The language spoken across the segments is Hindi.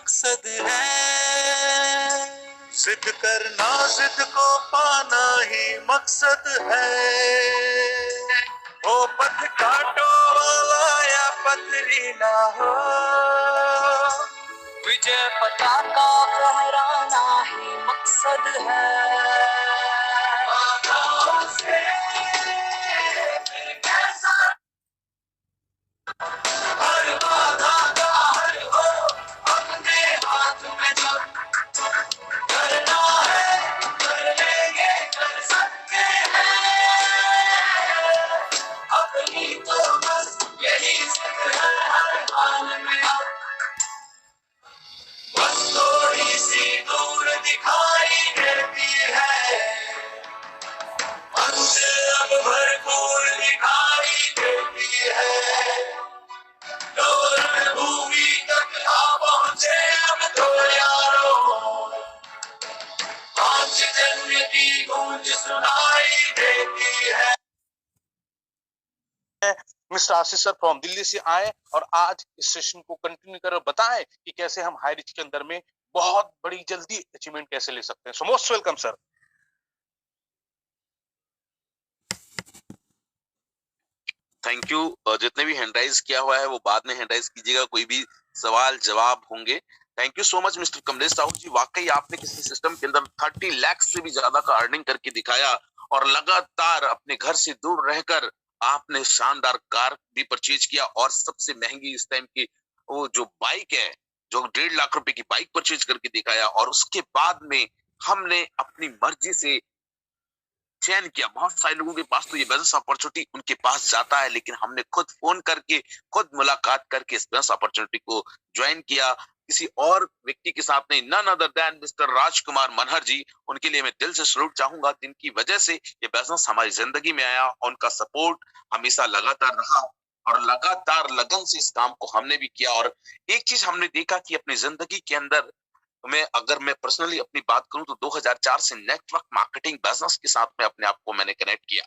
मकसद है, जिद करना जिद को पाना ही मकसद है। ओ पथ काटो वाला या पथरी ना हो, विजय पताका फहराना ही मकसद है। हर बाधा का हर हो अपने हाथ में, जो करना है कर लेंगे, कर सकते हैं। अपनी तो बस यही जिद है हर हाल में, बस थोड़ी सी दूर दिखाई देती है, मंजिल अब भरपूर दिखाई देती है। भूमि तक आ पहुंचे अब तो यारों, पांचजन्य की गूंज सुनाई देती है। Mister Ashish sir from Delhi से आए और आज इस सेशन को कंटिन्यू कर बताएं कि कैसे हम हाई रिच के अंदर में बहुत बड़ी जल्दी अचीवमेंट कैसे ले सकते हैं। So most welcome sir. Thank you. जितने भी हैंड राइज किया हुआ है वो बाद में हैंड राइज कीजिएगा, कोई भी सवाल जवाब होंगे। Thank you so much mister Kamlesh Sahu ji, वाकई आपने किसी सिस्टम के अंदर 30 लाख से भी ज्यादा का अर्निंग करके दिखाया और लगातार अपने घर से दूर रहकर आपने शानदार कार भी परचेज किया और सबसे महंगी इस टाइम की वो जो बाइक है, जो 1.5 लाख रुपए की बाइक परचेज करके दिखाया। और उसके बाद में हमने अपनी मर्जी से चयन किया। बहुत सारे लोगों के पास तो ये बिजनेस अपॉर्चुनिटी उनके पास जाता है, लेकिन हमने खुद फोन करके, खुद मुलाकात करके इस बिजनेस अपॉर्चुनिटी को ज्वाइन किया किसी और व्यक्ति के साथ नहीं, नन अदर देन मिस्टर राजकुमार मनहर जी। उनके लिए मैं दिल से सैल्यूट चाहूंगा, जिनकी वजह से ये बिजनेस हमारी जिंदगी में आया। उनका सपोर्ट हमेशा लगातार रहा और लगातार लगन से इस काम को हमने भी किया। और एक चीज हमने देखा कि अपनी जिंदगी के अंदर अगर मैं पर्सनली अपनी बात करूं तो 2004 से नेटवर्क मार्केटिंग बिजनेस के साथ में अपने आप को मैंने कनेक्ट किया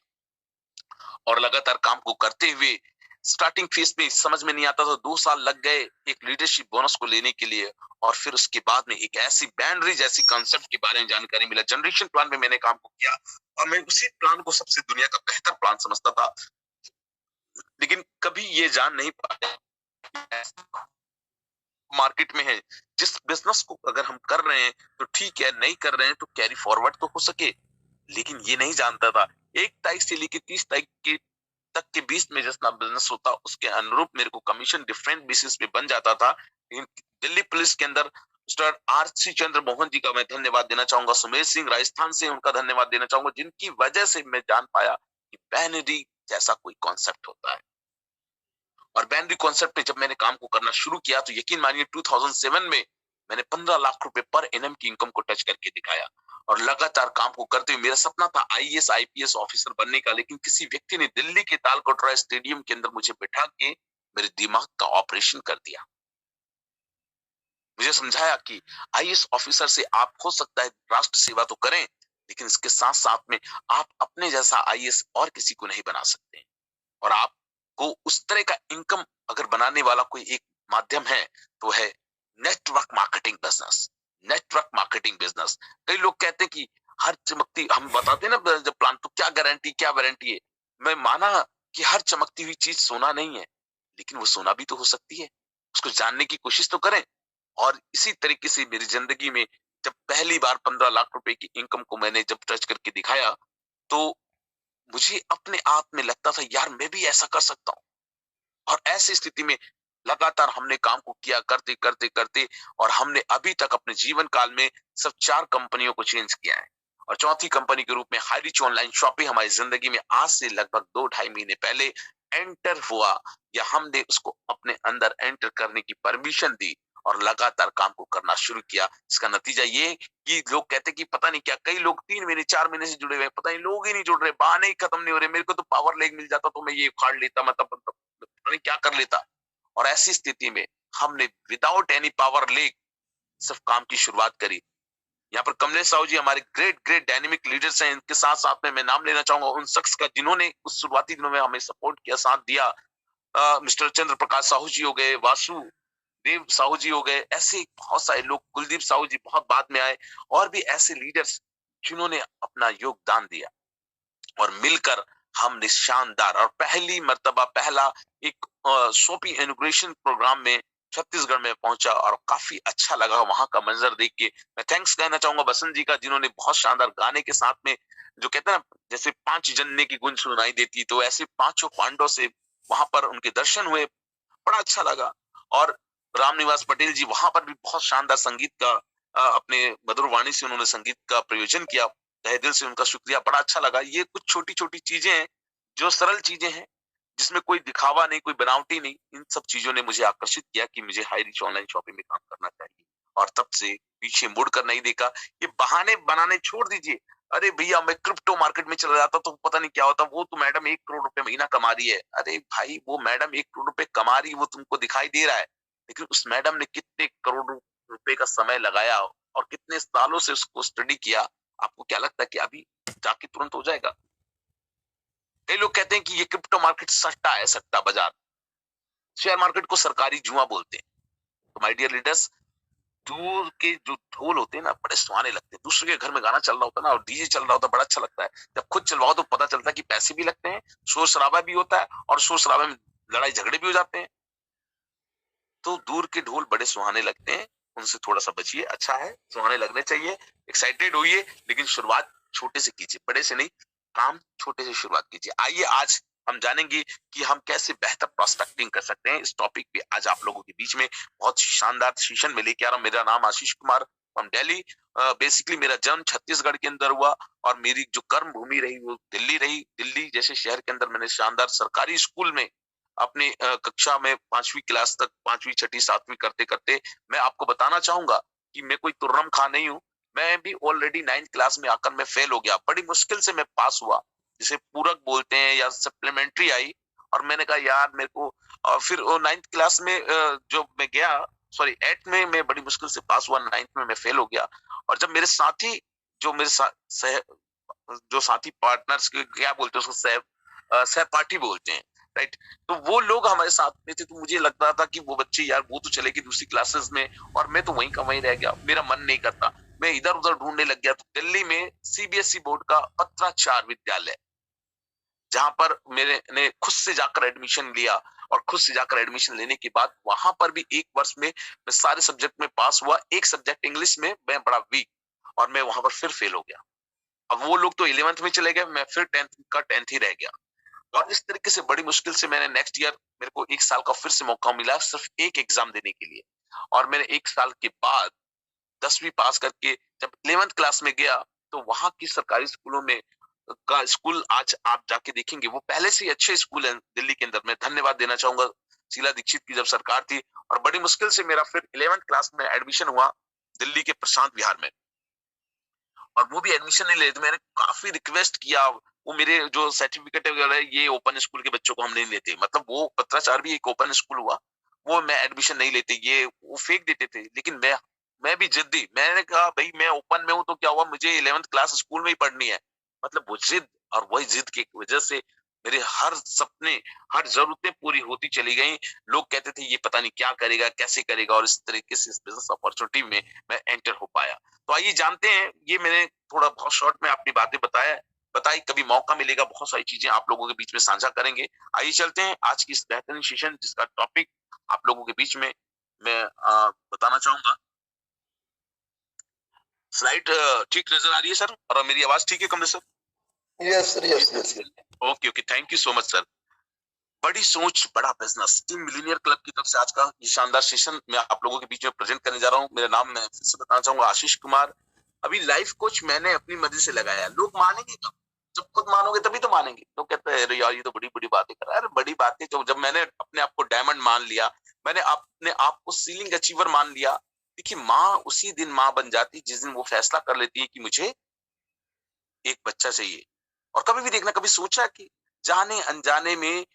और लगातार काम को करते हुए स्टार्टिंग फेज में समझ में नहीं आता था, 2 साल लग गए एक लीडरशिप बोनस को लेने के लिए। और फिर उसके बाद में एक ऐसी बाउंड्री जैसी कॉन्सेप्ट के बारे में जानकारी मिला। जनरेशन प्लान में मैंने काम को किया और मैं उसी प्लान को सबसे दुनिया का बेहतर प्लान समझता था, लेकिन कभी ये जान नहीं पाया मार्केट में है जिस बिजनेस को अगर हम कर रहे हैं तो ठीक है, नहीं कर रहे हैं तो कैरी फॉरवर्ड तो हो सके। लेकिन ये नहीं जानता था 1 तारीख से लेकर 30 तारीख तक के बीच में जितना बिजनेस होता उसके अनुरूप मेरे को कमीशन डिफरेंट बेसिस पे बन जाता था। लेकिन दिल्ली पुलिस के अंदर मिस्टर आर.सी. चंद्र मोहन जी का मैं धन्यवाद देना चाहूंगा, सुमेश सिंह राजस्थान से उनका धन्यवाद देना चाहूंगा, जिनकी वजह से मैं जान पाया कि बाइनरी जैसा कोई कॉन्सेप्ट होता है। और बाइनरी कॉन्सेप्ट में जब मैंने काम को करना शुरू किया तो यकीन मानिए 2007 में मैंने 15 लाख रुपए पर एनएम की इनकम को टच करके दिखाया। और लगातार काम को करते हुए मेरा सपना था आईएएस आईपीएस ऑफिसर बनने का, लेकिन किसी व्यक्ति ने दिल्ली के तालकटोरा स्टेडियम के अंदर मुझे बिठा के मेरे दिमाग का ऑपरेशन कर दिया। मुझे समझाया कि आईएएस ऑफिसर से आप हो सकता है राष्ट्र सेवा तो करें, लेकिन इसके साथ साथ में आप अपने जैसा आईएएस और किसी को नहीं बना सकते। और आपको उस तरह का इनकम अगर बनाने वाला कोई एक माध्यम है तो है network marketing business. Network marketing business, कई लोग कहते हैं कि हर चमकती, हम बताते हैं ना जब प्लान, तो क्या गारंटी क्या वारंटी है। मैं माना कि हर चमकती हुई चीज सोना नहीं है, लेकिन वो सोना भी तो हो सकती है, उसको जानने की कोशिश तो करें। और इसी तरीके से मेरी जिंदगी में जब पहली बार 15 लाख रुपए की इनकम को मैंने जब टच करके दिखाया तो मुझे अपने आप में लगता था यार मैं भी ऐसा कर सकता हूं। और ऐसी स्थिति में लगातार हमने काम को किया, करते करते करते, और हमने अभी तक अपने जीवन काल में सिर्फ 4 कंपनियों को चेंज किया है। और चौथी कंपनी के रूप में हाई रिच ऑनलाइन शॉपिंग हमारी जिंदगी में आज से लगभग 2-2.5 महीने पहले एंटर हुआ, या हमने उसको अपने अंदर एंटर करने की परमिशन दी और लगातार काम को करना शुरू किया। इसका नतीजा ये कि लोग कहते कि पता नहीं क्या, कई लोग 3 महीने 4 महीने से जुड़े हुए, पता नहीं लोग ही नहीं जुड़ रहे, बहाने ही खत्म नहीं हो रहे। मेरे को तो पावर लेग मिल जाता तो मैं ये उखाड़ लेता, मतलब पता नहीं क्या कर लेता। और ऐसी स्थिति में हमने विदाउट एनी पावर लेग सिर्फ काम की शुरुआत करी। यहाँ पर कमलेश साहू जी हमारे ग्रेट ग्रेट डायनेमिक लीडर्स हैं। इनके साथ साथ में मैं नाम लेना चाहूंगा उन शख्स का जिन्होंने उस शुरुआती दिनों में हमें सपोर्ट किया, साथ दिया। मिस्टर चंद्र प्रकाश साहू जी हो गए, वासु देव साहू जी हो गए, ऐसे बहुत सारे लोग, कुलदीप साहू जी बहुत बाद में आए, और भी ऐसे लीडर्स जिन्होंने अपना योगदान दिया, और मिलकर हमने शानदार और पहली मर्तबा पहला एक सोपी इनॉग्रेशन प्रोग्राम में छत्तीसगढ़ में पहुंचा, और काफी अच्छा लगा वहां का मंजर देख के। मैं थैंक्स कहना चाहूंगा बसंत जी का, जिन्होंने बहुत शानदार गाने के साथ में, जो कहते हैं ना जैसे 5 जन्ने की गूंज सुनाई देती, तो ऐसे 5 पांडवों से वहां पर उनके दर्शन हुए, बड़ा अच्छा लगा। और रामनिवास पटेल जी वहां पर भी बहुत शानदार संगीत का अपने मधुर वाणी से उन्होंने संगीत का प्रयोजन किया, तहे दिल से उनका शुक्रिया, बड़ा अच्छा लगा। ये कुछ छोटी छोटी चीजें हैं, जो सरल चीजें हैं, जिसमें कोई दिखावा नहीं, कोई बनावटी नहीं। इन सब चीजों ने मुझे आकर्षित किया कि मुझे हाई रिच ऑनलाइन शॉपिंग में काम करना चाहिए, और तब से पीछे मुड़कर नहीं देखा। ये बहाने बनाने छोड़ दीजिए। अरे भैया मैं क्रिप्टो मार्केट में चला जाता तो पता नहीं क्या होता, वो तो मैडम 1 करोड़ रुपए महीना कमा रही है। अरे भाई वो मैडम 1 करोड़ रुपए कमा रही है, वो तुमको दिखाई दे रहा है, लेकिन उस मैडम ने कितने करोड़ रुपए का समय लगाया और कितने सालों से उसको स्टडी किया। आपको क्या लगता है कि अभी जाके तुरंत हो जाएगा? कई लोग कहते हैं कि ये क्रिप्टो मार्केट सट्टा है, सट्टा बाजार। शेयर मार्केट को सरकारी जुआ बोलते हैं। तो माय डियर लीडर्स, दूर के जो ढोल होते हैं ना, बड़े सुहाने लगते हैं। दूसरे के घर में गाना चल रहा होता है ना, और डीजे चल रहा होता है, बड़ा अच्छा लगता है। जब खुद चलवाओ तो पता चलता है कि पैसे भी लगते हैं, शोर शराबा भी होता है, और शोर शराबे में लड़ाई झगड़े भी हो जाते हैं। तो दूर के ढोल बड़े सुहाने लगते हैं, उनसे थोड़ा सा बचिए। अच्छा है, सुहाने लगने चाहिए, एक्साइटेड होइए, लेकिन शुरुआत छोटे से कीजिए, बड़े से नहीं। काम छोटे से शुरुआत कीजिए। आइए आज हम जानेंगे कि हम कैसे बेहतर प्रोस्पेक्टिंग कर सकते हैं। इस टॉपिक पे आज आप लोगों के बीच में बहुत शानदार सेशन में लेके आ रहा हूं। मेरा नाम आशीष कुमार फ्रॉम दिल्ली। बेसिकली मेरा जन्म छत्तीसगढ़ के अंदर हुआ, और मेरी जो कर्म भूमि रही वो दिल्ली रही। दिल्ली जैसे शहर के अंदर मैंने शानदार सरकारी स्कूल में अपनी कक्षा में 5वीं क्लास तक, 5वीं 6ठी 7वीं करते करते, मैं आपको बताना चाहूंगा कि मैं कोई तुर्रम खा नहीं हूं। मैं भी ऑलरेडी 9th क्लास में आकर मैं फेल हो गया, बड़ी मुश्किल से मैं पास हुआ, जिसे पूरक बोलते हैं या सप्लीमेंट्री आई। और मैंने कहा यार मेरे को, और फिर 9th क्लास में जो मैं गया, सॉरी 8th में मैं बड़ी मुश्किल से पास हुआ, 9th में मैं फेल हो गया। और जब मेरे साथी, जो मेरे जो साथी पार्टनर्स क्या बोलते हैं उसको, सहपाठी बोलते हैं, राइट। तो वो लोग हमारे साथ में थे, तो मुझे लग रहा था कि वो बच्चे यार वो तो चले गए दूसरी क्लासेस में, और मैं तो वहीं का वहीं रह गया, मेरा मन नहीं करता। मैं इधर उधर ढूंढने लग गया। तो दिल्ली में सीबीएसई बोर्ड का पत्राचार विद्यालय, जहां पर मेरे ने खुद से जाकर एडमिशन लिया, और खुद से जाकर एडमिशन लेने के बाद वहां पर भी 1 वर्ष में मैं सारे सब्जेक्ट में पास हुआ। एक सब्जेक्ट इंग्लिश में मैं बड़ा वीक, और मैं वहां पर फिर फेल हो गया। अब वो लोग तो 11th में चले गए, मैं फिर 10th का 10th ही रह गया। और इस तरीके से बड़ी मुश्किल से मैंने नेक्स्ट ईयर, मेरे को 1 साल का फिर से मौका मिला सिर्फ एक एग्जाम देने के लिए। और मैंने 1 साल के बाद 10वीं पास करके जब 11th क्लास में गया, तो वहां की सरकारी स्कूलों में का स्कूल आज आप जाके देखेंगे, वो पहले से ही अच्छे स्कूल हैं दिल्ली के अंदर। मैं धन्यवाद देना चाहूंगा शीला दीक्षित की जब सरकार थी। और बड़ी मुश्किल से मेरा फिर 11th क्लास में एडमिशन हुआ दिल्ली के प्रशांत विहार में, और वो भी एडमिशन नहीं ले रहे थे। मैंने काफी रिक्वेस्ट किया, वो मेरे जो सर्टिफिकेट वगैरह ये ओपन स्कूल के बच्चों को हम नहीं लेते, मतलब वो पत्राचार भी एक ओपन स्कूल हुआ, वो मैं एडमिशन नहीं लेते, ये वो फेंक देते थे। लेकिन मैं भी जिद्दी, मैंने कहा भाई मैं ओपन में हूँ तो क्या हुआ, मुझे 11th क्लास स्कूल में ही पढ़नी है। मतलब वो जिद, और वही जिद की वजह से मेरे हर सपने, हर जरूरतें पूरी होती चली गई। लोग कहते थे ये पता नहीं क्या करेगा, कैसे करेगा, और इस तरीके से इस बिजनेस अपॉर्चुनिटी में मैं एंटर हो पाया। तो आइए जानते हैं, ये मैंने थोड़ा बहुत शॉर्ट में अपनी बातें बताई, कभी मौका मिलेगा बहुत सारी चीजें आप लोगों के बीच में साझा करेंगे। आइए चलते हैं आज की इस बेहतरीन सेशन, जिसका टॉपिक आप लोगों के बीच में मैं बताना चाहूंगा। स्लाइड ठीक नजर आ रही है सर, और मेरी आवाज ठीक है Kamlesh sir? Yes sir, yes. Okay, thank you so much sir. बड़ी सोच बड़ा बिजनेस, टीम मिलीनियर क्लब की तरफ से आज का ये शानदार सेशन मैं आप लोगों के बीच में प्रेजेंट करने जा रहा हूँ। मेरा नाम मैं फिर से बताना चाहूंगा, आशीष कुमार। अभी लाइफ कोच मैंने अपनी मर्जी से लगाया। लोग मानेंगे कब? जब खुद मानोगे तभी तो मानेंगे। लोग कहते हैं अरे यार ये तो बड़ी बड़ी बातें कर रहा है। अरे बड़ी बातें तो जब मैंने अपने आप को डायमंड मान लिया, मैंने अपने आप को सीलिंग अचीवर मान लिया। देखिए माँ उसी दिन माँ बन जाती जिस दिन वो फैसला कर लेती है कि मुझे एक बच्चा चाहिए। और कभी भी देखना, कभी सोचा कि जाने अनजाने में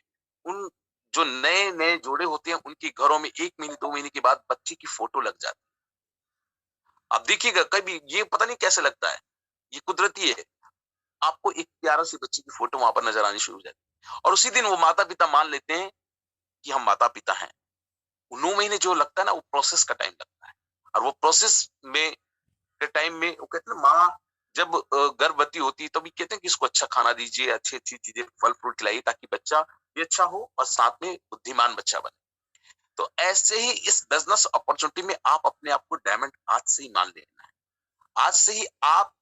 उन जो नए नए जोड़े होते हैं उनके घरों में 1 महीने 2 महीने के बाद बच्चे की फोटो लग जाती है। अब देखिएगा, कभी ये पता नहीं कैसे लगता है, ये कुदरती है। आपको एक प्यारा सी बच्चे की फोटो वहां पर नजर आनी शुरू हो जाती है, और उसी दिन वो माता पिता मान लेते हैं कि हम माता पिता हैं। 9 महीने जो लगता है ना, वो प्रोसेस का टाइम लगता है। और वो प्रोसेस में के टाइम में वो कहते हैं माँ जब गर्भवती होती है, तभी कहते हैं कि इसको अच्छा खाना दीजिए, अच्छी अच्छी चीजें फल फ्रूट खिलाइए, ताकि बच्चा भी अच्छा हो और साथ में बुद्धिमान बच्चा बने। तो ऐसे ही इस बिजनेस अपॉर्चुनिटी में आप अपने आप को डायमंड आज से ही मान लेना है। आज से ही आप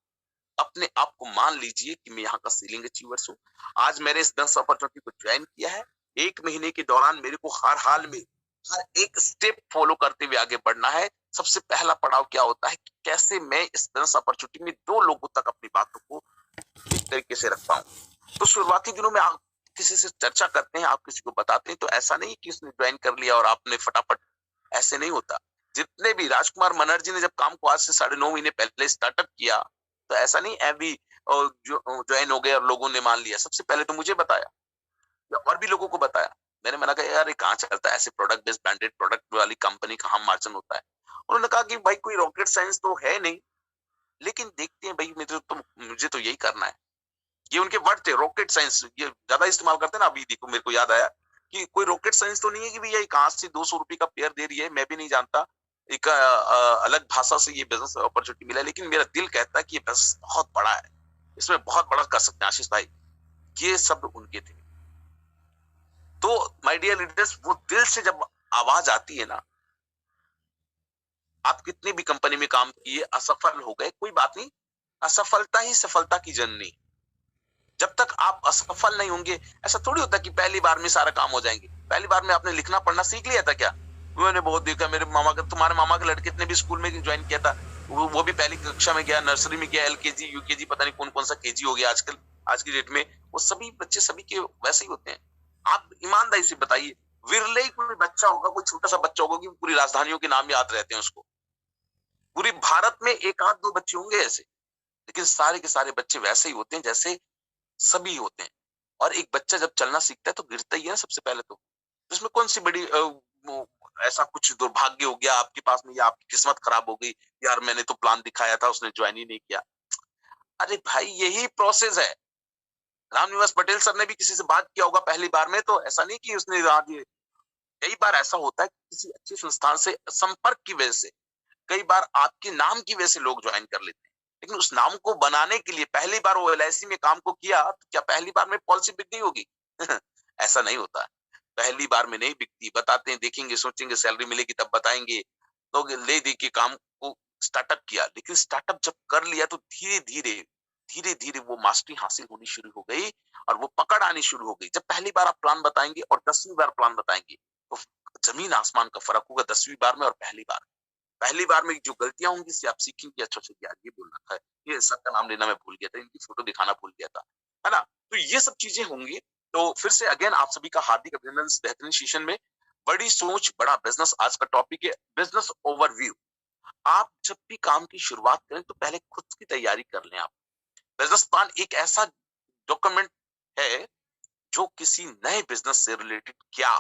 अपने आप को मान लीजिए कि मैं यहाँ का सीलिंग अचीवर्स हूँ। आज मैंने इस बिजनेस अपॉर्चुनिटी को ज्वाइन किया है। 1 महीने के दौरान मेरे को हर हाल में हर एक स्टेप फॉलो करते हुए आगे बढ़ना है। सबसे पहला पड़ाव क्या होता है कि कैसे मैं इस बिजनेस अपॉर्चुनिटी में 2 लोगों तक अपनी बातों को ठीक तरीके से रख पाऊं। तो शुरुआती दिनों में आप किसी से चर्चा करते हैं, आप किसी को बताते हैं, तो ऐसा नहीं कि उसने ज्वाइन कर लिया और आपने फटाफट, ऐसे नहीं होता। जितने भी राजकुमार मनर्जी ने जब काम को आज से 9.5 महीने पहले स्टार्टअप किया, तो ऐसा नहीं अभी ज्वाइन हो गए और लोगों ने मान लिया। सबसे पहले तो मुझे बताया या और भी लोगों को बताया। मैंने मना कहा यार ये कहाँ चलता है, ऐसे प्रोडक्ट बेस्ड ब्रांडेड प्रोडक्ट वाली कंपनी कहाँ मार्जिन होता है। उन्होंने कहा कि भाई कोई रॉकेट साइंस तो है नहीं, लेकिन देखते हैं भाई, मुझे तो यही करना है। ये उनके वर्ड थे, रॉकेट साइंस। ये ज्यादा इस्तेमाल करते हैं ना। अभी देखो मेरे को याद आया कि कोई रॉकेट साइंस तो नहीं है कि भैया कहाँ से 200 रुपए का पेयर दे रही है, मैं भी नहीं जानता। एक अलग भाषा से ये बिजनेस अपॉर्चुनिटी मिला है, लेकिन मेरा दिल कहता है कि ये बिजनेस बहुत बड़ा है, इसमें बहुत बड़ा कर सकते हैं आशीष भाई। ये शब्द उनके थे। तो माय डियर लीडर्स, वो दिल से जब आवाज आती है ना, आप कितनी भी कंपनी में काम किए, असफल हो गए, कोई बात नहीं, असफलता ही सफलता की जननी। जब तक आप असफल नहीं होंगे, ऐसा थोड़ी होता कि पहली बार में सारा काम हो जाएंगे। पहली बार में आपने लिखना पढ़ना सीख लिया था क्या? मैंने बहुत देखा, मेरे मामा का, तुम्हारे मामा के लड़के ने भी स्कूल में ज्वाइन किया था, वो भी पहली कक्षा में गया, नर्सरी में गया, एलकेजी यूकेजी, पता नहीं कौन कौन सा केजी हो गया आजकल, आज की डेट में। वो सभी बच्चे सभी के वैसे ही होते हैं। आप ईमानदारी से बताइए, विरले ही कोई बच्चा होगा, कोई छोटा सा बच्चा होगा कि पूरी राजधानियों के नाम याद रहते हैं उसको। पूरी भारत में 1-2 बच्चे होंगे ऐसे, लेकिन सारे के सारे बच्चे वैसे ही होते हैं जैसे सभी होते हैं। और एक बच्चा जब चलना सीखता है तो गिरता ही है सबसे पहले। तो इसमें कौन सी बड़ी ऐसा कुछ दुर्भाग्य हो गया आपके पास में, या आपकी किस्मत खराब हो गई, यार मैंने तो प्लान दिखाया था उसने ज्वाइन ही नहीं किया। अरे भाई यही प्रोसेस है। रामनिवास पटेल सर ने भी किसी से बात किया होगा पहली बार में, तो ऐसा नहीं कि उसने कई बार ऐसा होता है कि किसी अच्छे संस्थान से संपर्क की वजह से, कई बार आपके नाम की वजह से लोग ज्वाइन कर लेते हैं, लेकिन उस नाम को बनाने के लिए पहली बार वो LIC में काम को किया, तो क्या पहली बार में पॉलिसी बिक गई होगी? ऐसा नहीं होता है। पहली बार में नहीं बिकती। बताते हैं, देखेंगे, सोचेंगे, सैलरी मिलेगी तब बताएंगे, तो ले दे के काम को स्टार्टअप किया। लेकिन स्टार्टअप जब कर लिया तो धीरे धीरे वो मास्टरी हासिल होनी शुरू हो गई और वो पकड़ आनी शुरू हो गई। जब पहली बार आप प्लान बताएंगे और 10वीं बार प्लान बताएंगे, तो जमीन आसमान का फर्क होगा 10वीं बार में और पहली बार। पहली बार में जो गलतियां होंगी इससे आप सीखेंगे, अच्छा यार ये बोलना था, ये सबका नाम लेना मैं भूल गया था, इनकी फोटो दिखाना भूल गया था, है ना। तो ये सब चीजें होंगी। तो फिर से अगेन आप सभी का हार्दिक अभिनंदन इस बेहतरीन सेशन में। बड़ी सोच बड़ा बिजनेस आज का टॉपिक है, बिजनेस ओवरव्यू। आप जब भी काम की शुरुआत करें तो पहले खुद की तैयारी कर लें। आप बिजनेस प्लान एक ऐसा डॉक्यूमेंट है जो किसी नए बिजनेस से रिलेटेड क्या,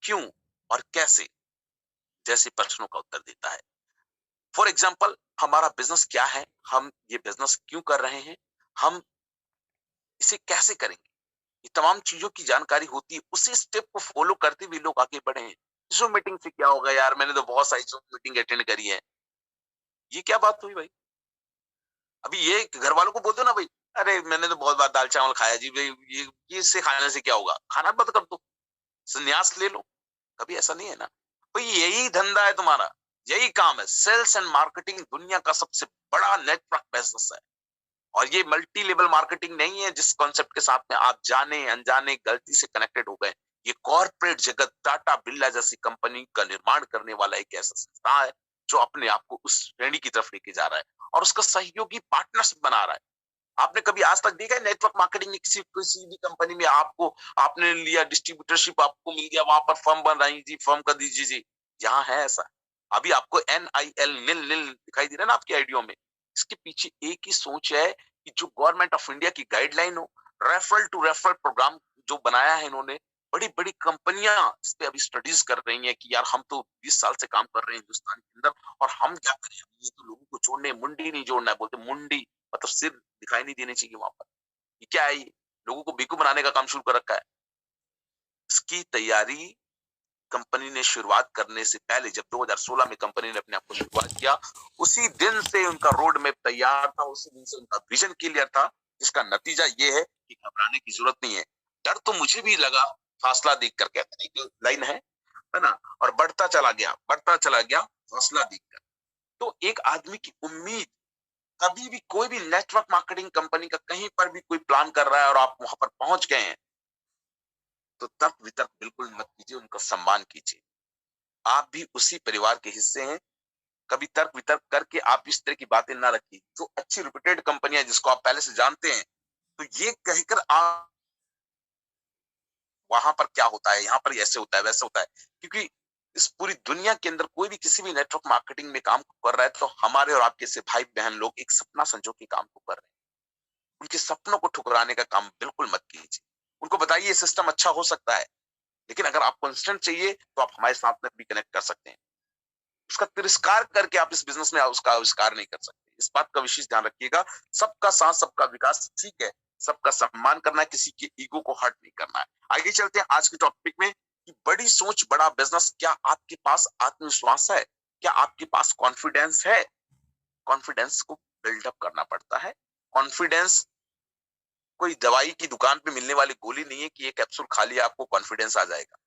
क्यों और कैसे जैसे प्रश्नों का उत्तर देता है। फॉर एग्जाम्पल, हमारा बिजनेस क्या है, हम ये बिजनेस क्यों कर रहे हैं, हम इसे कैसे करेंगे, ये तमाम चीजों की जानकारी होती है। उसी स्टेप को फॉलो करते हुए लोग आगे बढ़े हैं। जूम मीटिंग से क्या होगा यार, मैंने तो बहुत सारी जूम मीटिंग अटेंड करी है, ये क्या बात हुई भाई? अभी ये घर वालों को बोल दो ना भाई, अरे मैंने तो बहुत बार दाल चावल खाया जी भाई, ये इससे खाने से क्या होगा, खाना बंद कर दो, संन्यास ले लो। कभी ऐसा नहीं है ना भाई। यही धंधा है तुम्हारा, यही काम है। सेल्स एंड मार्केटिंग दुनिया का सबसे बड़ा नेटवर्क बिजनेस है। और ये मल्टी लेवल मार्केटिंग नहीं है जिस कॉन्सेप्ट के साथ में आप जाने अनजाने गलती से कनेक्टेड हो गए। ये कॉर्पोरेट जगत, टाटा बिरला जैसी कंपनी का निर्माण करने वाला एक ऐसा संस्था है जो अपने आप को उस श्रेणी की तरफ लेके जा रहा है और उसका सहयोगी पार्टनर्स बना रहा है। आपने कभी आज तक देखा है नेटवर्क मार्केटिंग में किसी भी कंपनी में आपने लिया डिस्ट्रीब्यूटरशिप, आपको मिल गया, वहां पर फर्म बन रही जी, फर्म कर दीजिए जी। यहाँ है ऐसा? अभी आपको NIL निल दिखाई दे रहा है ना आपके आइडियो में। इसके पीछे एक ही सोच है कि जो गवर्नमेंट ऑफ इंडिया की गाइडलाइन हो, रेफरल टू रेफरल प्रोग्राम जो बनाया है इन्होंने, बड़ी बड़ी कंपनियां इस पे अभी स्टडीज कर रही हैं कि यार हम तो 20 साल से काम कर रहे हैं हिंदुस्तान के अंदर और हम क्या करें, ये तो लोगों को जोड़ने, मुंडी नहीं जोड़ना है, बोलते मुंडी मतलब सिर दिखाई नहीं देने चाहिए वहां पर। ये क्या है? ये लोगों को बेवकूफ बनाने का काम शुरू कर रखा है। इसकी तैयारी कंपनी ने शुरुआत करने से पहले, जब 2016 में कंपनी ने अपने आप को शुरुआत किया, उसी दिन से उनका रोड मैप तैयार था, उसी दिन से उनका विजन क्लियर था, जिसका नतीजा ये है कि घबराने की जरूरत नहीं है। डर तो मुझे भी लगा फासला देख कर, कहते हैं लाइन है ना, और बढ़ता चला गया फासला देखकर। तो एक आदमी की उम्मीद, कभी भी कोई भी नेटवर्क मार्केटिंग कंपनी का कहीं पर भी कोई प्लान कर रहा है और आप वहां पर पहुंच गए हैं, तो तर्क वितर्क बिल्कुल मत कीजिए, उनका सम्मान कीजिए। आप भी उसी परिवार के हिस्से हैं। कभी तर्क वितर्क करके आप इस तरह की बातें ना रखिए। जो अच्छी रिप्यूटेड कंपनियां जिसको आप पहले से जानते हैं, तो ये कहकर आप वहां पर क्या होता है, यहाँ पर ऐसे होता है, वैसे होता है, क्योंकि इस पूरी दुनिया के अंदर कोई भी किसी भी नेटवर्क मार्केटिंग में काम कर रहा है, तो हमारे और आपके से भाई बहन लोग एक सपना संजो के काम को कर रहे हैं। उनके सपनों को ठुकराने का काम बिल्कुल मत कीजिए। उनको बताइए ये सिस्टम अच्छा हो सकता है, लेकिन अगर आपको इंस्टेंट चाहिए तो आप हमारे साथ में भी कनेक्ट कर सकते हैं। उसका तिरस्कार करके आप इस बिजनेस में उसका आविष्कार नहीं कर सकते। इस बात का विशेष ध्यान रखिएगा। सबका साथ, सबका विकास, ठीक है, सबका सम्मान करना है, किसी के ईगो को हर्ट नहीं करना है। आगे चलते हैं आज के टॉपिक में कि बड़ी सोच बड़ा बिजनेस। क्या आपके पास आत्मविश्वास है? क्या आपके पास कॉन्फिडेंस है? कॉन्फिडेंस को बिल्डअप करना पड़ता है। कॉन्फिडेंस कोई दवाई की दुकान पे मिलने वाली गोली नहीं है कि ये कैप्सूल खा लिया आपको कॉन्फिडेंस आ जाएगा।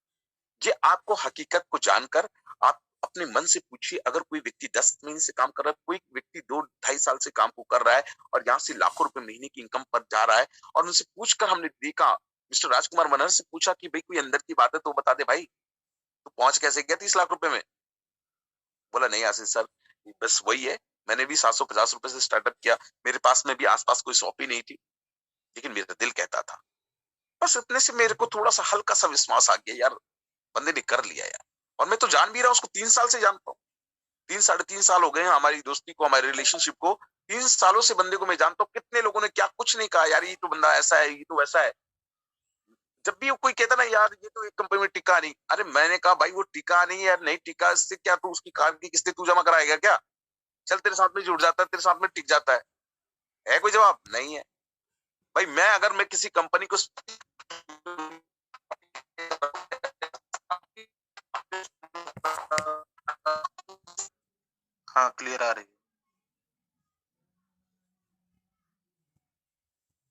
ये आपको हकीकत को जानकर आप अपने मन से पूछिए। अगर कोई व्यक्ति 10 महीने से काम कर रहा है, कोई व्यक्ति 2-2.5 साल से काम को कर रहा है और यहाँ से लाखों रुपए महीने की इनकम पर जा रहा है, और उनसे पूछकर हमने देखा, मिस्टर राजकुमार मनहर से पूछा कि भाई कोई अंदर की बात है तो बता दे भाई, तो पहुंच कैसे गया 30 लाख रुपए में? बोला नहीं आशीष सर, बस वही है, मैंने भी 750 रुपए से स्टार्टअप किया, मेरे पास में भी आसपास कोई शॉप ही नहीं थी, लेकिन मेरा दिल कहता था। बस इतने से मेरे को थोड़ा सा हल्का सा विश्वास आ गया, यार बंदे ने कर लिया यार। और मैं तो जान भी रहा हूं उसको, 3 साल से जानता हूँ, 3-3.5 साल हो गए हैं हमारी दोस्ती को, हमारे रिलेशनशिप को। 3 सालों से बंदे को मैं जानता हूँ। कितने लोगों ने क्या कुछ नहीं कहा, यार ये तो बंदा ऐसा है, ये तो वैसा है। जब भी कोई कहता ना यार ये तो एक कंपनी में टिका नहीं, अरे मैंने कहा भाई वो टिका नहीं है यार, नहीं टिका, इससे क्या तू उसकी कार की किस्तें तू जमा कराएगा क्या? चल तेरे साथ में जुड़ जाता है, तेरे साथ में टिक जाता है कोई जवाब नहीं है भाई। मैं अगर मैं किसी कंपनी को हाँ क्लियर आ रही है।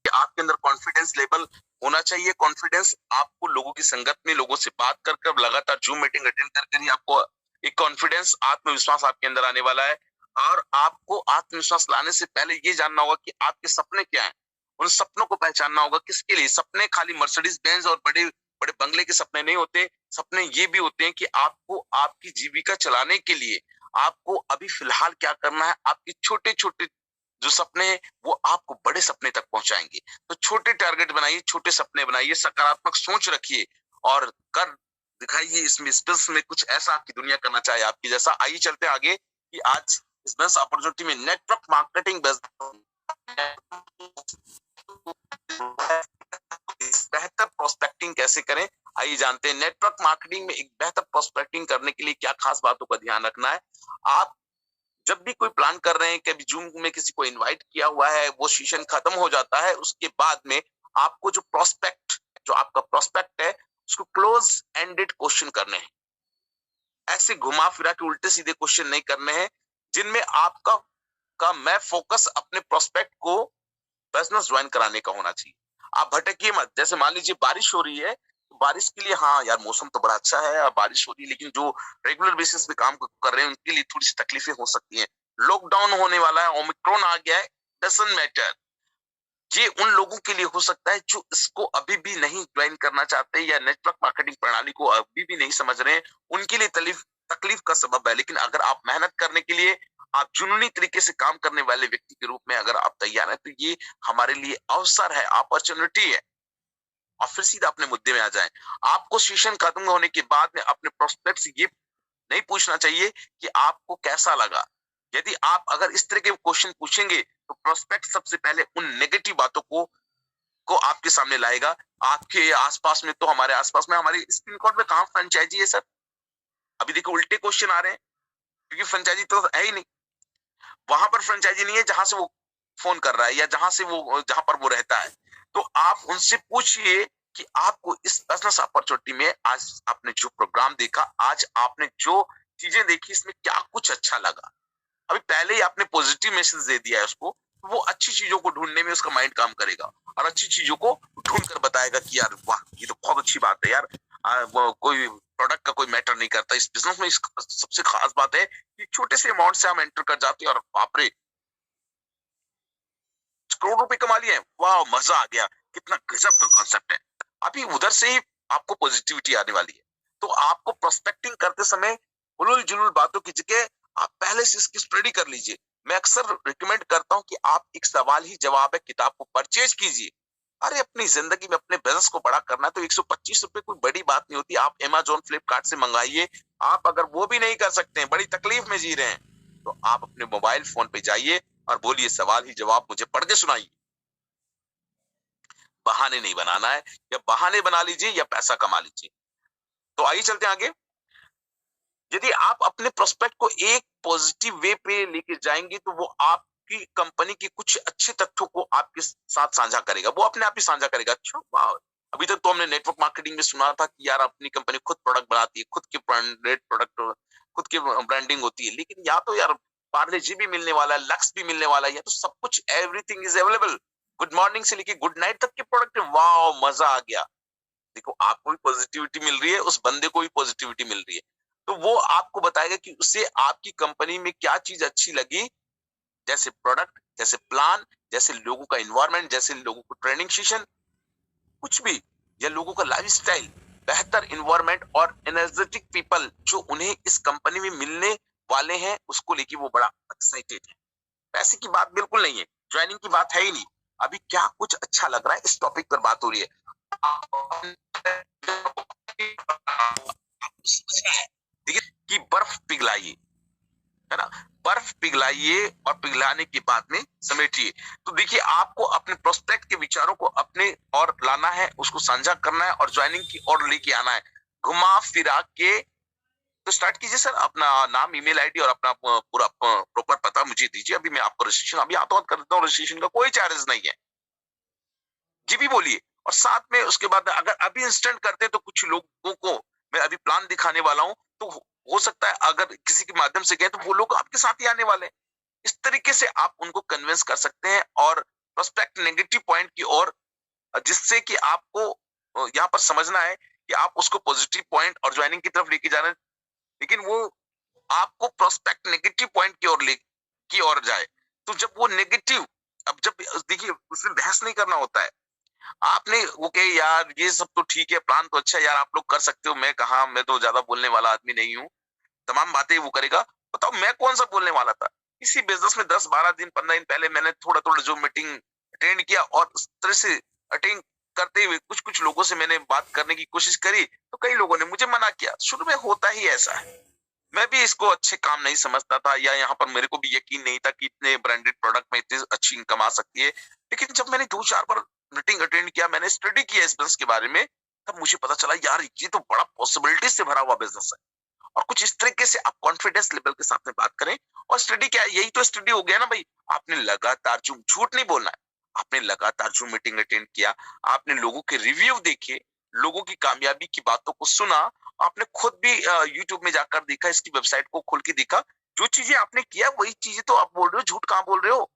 आपके अंदर कॉन्फिडेंस लेवल होना चाहिए। कॉन्फिडेंस आपको लोगों की संगत में, लोगों से बात कर कर, लगातार जूम मीटिंग अटेंड कर ही आपको एक कॉन्फिडेंस, आत्मविश्वास आपके अंदर आने वाला है। और आपको आत्मविश्वास लाने से पहले ये जानना होगा कि आपके सपने क्या हैं। उन सपनों को पहचानना होगा। किसके लिए सपने? खाली मर्सिडीज बेंज और बड़े बड़े बंगले के सपने नहीं होते। सपने ये भी होते हैं कि आपको आपकी जीविका चलाने के लिए आपको अभी फिलहाल क्या करना है। आपके छोटे छोटे जो सपने हैं वो आपको बड़े सपने तक पहुंचाएंगे। तो छोटे टारगेट बनाइए, छोटे सपने बनाइए, सकारात्मक सोच रखिए और कर दिखाइए इसमें स्पेस में कुछ ऐसा आपकी दुनिया करना चाहे आपकी जैसा। आइए चलते आगे कि आज इस बिजनेस अपॉर्चुनिटी में नेटवर्क मार्केटिंग बेहतर प्रोस्पेक्टिंग कैसे करें। आइए जानते हैं नेटवर्क मार्केटिंग में एक बेहतर प्रोस्पेक्टिंग करने के लिए क्या खास बातों का ध्यान रखना है। आप जब भी कोई प्लान कर रहे हैं, कभी जूम में किसी को इनवाइट किया हुआ है, वो सेशन खत्म हो जाता है, उसके बाद में आपको जो आपका प्रोस्पेक्ट है उसको क्लोज एंडेड क्वेश्चन करने हैं। ऐसे घुमा फिरा के उल्टे सीधे क्वेश्चन नहीं करने हैं, जिनमें आपका मैं फोकस अपने प्रोस्पेक्ट को बिजनेस ज्वाइन कराने का होना चाहिए। आप भटकिए मत। जैसे मान लीजिए बारिश हो रही है, तो बारिश के लिए हाँ यार मौसम तो बड़ा अच्छा है और बारिश हो रही है, लेकिन जो रेगुलर बेसिस पे काम कर रहे हैं उनके लिए थोड़ी सी तकलीफें हो सकती हैं। लॉकडाउन होने वाला है, ओमिक्रॉन आ गया है, डजंट मैटर। ये उन लोगों के लिए हो सकता है जो इसको अभी भी नहीं ज्वाइन करना चाहते या नेटवर्क मार्केटिंग प्रणाली को अभी भी नहीं समझ रहे हैं, उनके लिए तकलीफ का सबब है। लेकिन अगर आप मेहनत करने के लिए, आप जुनूनी तरीके से काम करने वाले व्यक्ति के रूप में अगर आप तैयार हैं, तो ये हमारे लिए अवसर है, अपॉर्चुनिटी है। और फिर सीधा अपने मुद्दे में आ जाएं। आपको सेशन खत्म होने के बाद में अपने प्रोस्पेक्ट से ये नहीं पूछना चाहिए कि आपको कैसा लगा। यदि आप अगर इस तरह के क्वेश्चन पूछेंगे तो प्रोस्पेक्ट सबसे पहले उन नेगेटिव बातों को आपके सामने लाएगा। आपके आसपास में, तो हमारे आसपास में, हमारे स्क्रीन रिकॉर्ड में कहां फ्रेंचाइजी है सर? अभी देखो उल्टे क्वेश्चन आ रहे हैं, क्योंकि फ्रेंचाइजी तो है ही नहीं। वहां पर फ्रेंचाइजी नहीं है जहां से वो फोन कर रहा है या जहां पर वो रहता है। तो आप उनसे पूछिए कि आपको इस बिजनेस अपॉर्चुनिटी में आज आपने जो प्रोग्राम देखा, आज आपने जो चीजें देखी, इसमें क्या कुछ अच्छा लगा। अभी पहले ही आपने पॉजिटिव मैसेज दे दिया है उसको, वो अच्छी चीजों को ढूंढने में उसका माइंड काम करेगा और अच्छी चीजों को ढूंढ कर बताएगा कि यार वाह, ये तो बहुत अच्छी बात है यार। वो कोई प्रोडक्ट का कोई मैटर नहीं करता इस बिजनेस में। सबसे खास बात है कि छोटे से अमाउंट से हम एंटर कर जाते हैं और बाप रे, करोड़ रुपए कमा लिए, वाह मजा आ गया, कितना गजब का कॉन्सेप्ट है। अभी उधर से ही आपको पॉजिटिविटी आने वाली है। तो आपको प्रोस्पेक्टिंग करते समय उलूल जुलूल बातों की जगह आप पहले से इसकी स्टडी कर लीजिए। मैं अक्सर रिकमेंड करता हूं कि आप एक सवाल ही जवाब है किताब को परचेज कीजिए। अरे अपनी जिंदगी में अपने बिजनेस को बड़ा करना है तो 125 रुपए कोई बड़ी बात नहीं होती। आप अमेज़न फ्लिपकार्ट से मंगाइए। आप अगर वो भी नहीं कर सकते हैं, बड़ी तकलीफ में जी रहे हैं, तो आप अपने मोबाइल फोन पे जाइए और बोलिए सवाल ही जवाब मुझे पढ़ के सुनाइए। बहाने नहीं बनाना है, या बहाने बना लीजिए या पैसा कमा लीजिए। तो आइए चलते हैं आगे। यदि आप अपने प्रोस्पेक्ट को एक पॉजिटिव वे पे लेके जाएंगे तो वो आपकी कंपनी के कुछ अच्छे तथ्यों को आपके साथ साझा करेगा, वो अपने आप ही साझा करेगा। अच्छा वाह, अभी तक तो हमने नेटवर्क मार्केटिंग में सुना था कि यार अपनी कंपनी खुद प्रोडक्ट बनाती है, खुद के ब्रांडेड प्रोडक्ट, खुद की ब्रांडिंग होती है, लेकिन या तो यार पार्ले जी भी मिलने वाला है, लक्स भी मिलने वाला है, या तो सब कुछ everything is available, good morning से लेके गुड नाइट तक के प्रोडक्ट है। वाह मजा आ गया। देखो आपको भी पॉजिटिविटी मिल रही है, उस बंदे को भी पॉजिटिविटी मिल रही है, तो वो आपको बताएगा कि उसे आपकी कंपनी में क्या चीज अच्छी लगी, जैसे प्रोडक्ट, जैसे प्लान, जैसे लोगों का एनवायरनमेंट, जैसे लोगों को ट्रेनिंग सेशन, कुछ भी, या लोगों का लाइफस्टाइल, बेहतर एनवायरनमेंट और एनर्जेटिक पीपल जो उन्हें इस कंपनी में मिलने वाले हैं, उसको लेके वो बड़ा एक्साइटेड है। पैसे की बात बिल्कुल नहीं है, ज्वाइनिंग की बात है ही नहीं। अभी क्या कुछ अच्छा लग रहा है, इस टॉपिक पर बात हो रही है। समझना है, देखिए कि बर्फ पिघलाइए, है ना, बर्फ पिघलाइए और पिघलाने के बाद में समेटिए। तो देखिए आपको अपने प्रोस्पेक्ट के विचारों को अपने और लाना है, उसको साझा करना है और ज्वाइनिंग की ओर लेके आना है, घुमा फिरा के। तो स्टार्ट कीजिए सर, अपना नाम, ईमेल आईडी और अपना पूरा प्रॉपर पता मुझे दीजिए। अभी मैं आपको रजिस्ट्रेशन अभी आता कर देता हूँ, रजिस्ट्रेशन का कोई चार्जेस नहीं है जी भी बोलिए। और साथ में उसके बाद अगर अभी इंस्टेंट करते हैं तो कुछ लोगों को मैं अभी प्लान दिखाने वाला हूं, तो हो सकता है अगर किसी के माध्यम से गए तो वो लोग आपके साथ ही आने वाले हैं। इस तरीके से आप उनको कन्विंस कर सकते हैं और प्रोस्पेक्ट नेगेटिव पॉइंट की ओर, जिससे कि आपको यहाँ पर समझना है कि आप उसको पॉजिटिव पॉइंट और ज्वाइनिंग की तरफ लेके जा रहे हैं, लेकिन वो आपको प्रोस्पेक्ट नेगेटिव पॉइंट की ओर जाए। तो जब वो नेगेटिव, अब जब देखिए उसमें बहस नहीं करना होता है, आपने वो कहे यार ये सब तो ठीक है, प्लान तो अच्छा है यार, आप लोग कर सकते हो, मैं कहा, मैं तो ज्यादा बोलने वाला आदमी नहीं हूँ, तमाम बातें वो करेगा। बताओ मैं कौन सा बोलने वाला था। इसी बिजनेस में 10-12 दिन 15 दिन पहले मैंने थोड़ा थोड़ा जो मीटिंग अटेंड किया और उस तरह से अटेंड करते हुए कुछ कुछ लोगों से मैंने बात करने की कोशिश करी, तो कई लोगों ने मुझे मना किया। शुरू में होता ही ऐसा है, मैं भी इसको अच्छे काम नहीं समझता था, या यहाँ पर मेरे को भी यकीन नहीं था कि इतने ब्रांडेड प्रोडक्ट में इतनी अच्छी इनकम आ सकती है। लेकिन जब मैंने 2-4 बार मीटिंग अटेंड किया, मैंने स्टडी किया इस बिजनेस के बारे में, तब मुझे पता चला यार ये तो बड़ा पॉसिबिलिटी से भरा हुआ बिजनेस है। और कुछ इस तरीके से आप कॉन्फिडेंस लेवल के साथ में बात करें। और स्टडी क्या है, यही तो स्टडी हो गया ना भाई। आपने लगातार जो, झूठ नहीं बोलना है, आपने लगातार जो मीटिंग अटेंड किया, आपने लोगों के रिव्यू देखे, लोगों की कामयाबी की बातों को सुना, आपने खुद भी यूट्यूब में जाकर देखा, इसकी वेबसाइट को खोल के देखा, जो चीजें आपने किया वही चीजें तो आप बोल रहे हो, झूठ कहां बोल रहे हो।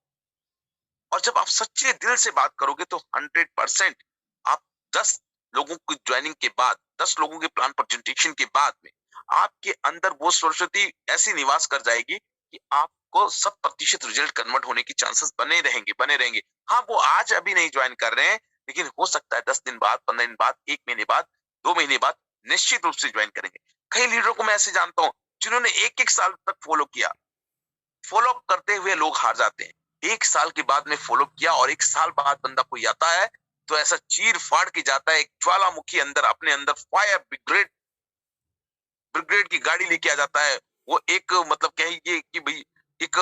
और जब आप सच्चे दिल से बात करोगे तो 100% आप 10 लोगों की ज्वाइनिंग के बाद, 10 लोगों के प्लान प्रेजेंटेशन के बाद में आपके अंदर वो सरस्वती ऐसी निवास कर जाएगी कि आपको 100% रिजल्ट कन्वर्ट होने की चांसेस बने रहेंगे। हाँ, वो आज अभी नहीं ज्वाइन कर रहे हैं, लेकिन हो सकता है 10 दिन बाद, 15 दिन बाद, 1 महीने बाद, 2 महीने बाद निश्चित रूप से ज्वाइन करेंगे। कई लीडरों को मैं ऐसे जानता हूं जिन्होंने 1-1 साल तक फॉलो किया, फॉलो अप करते हुए लोग हार जाते हैं। 1 साल के बाद में फॉलो किया और 1 साल बाद बंदा कोई आता है तो ऐसा चीर फाड़ के जाता है, एक ज्वालामुखी अंदर, अपने अंदर फायर ब्रिगेड की गाड़ी लेके आ जाता है। वो एक मतलब कहिए कि भाई एक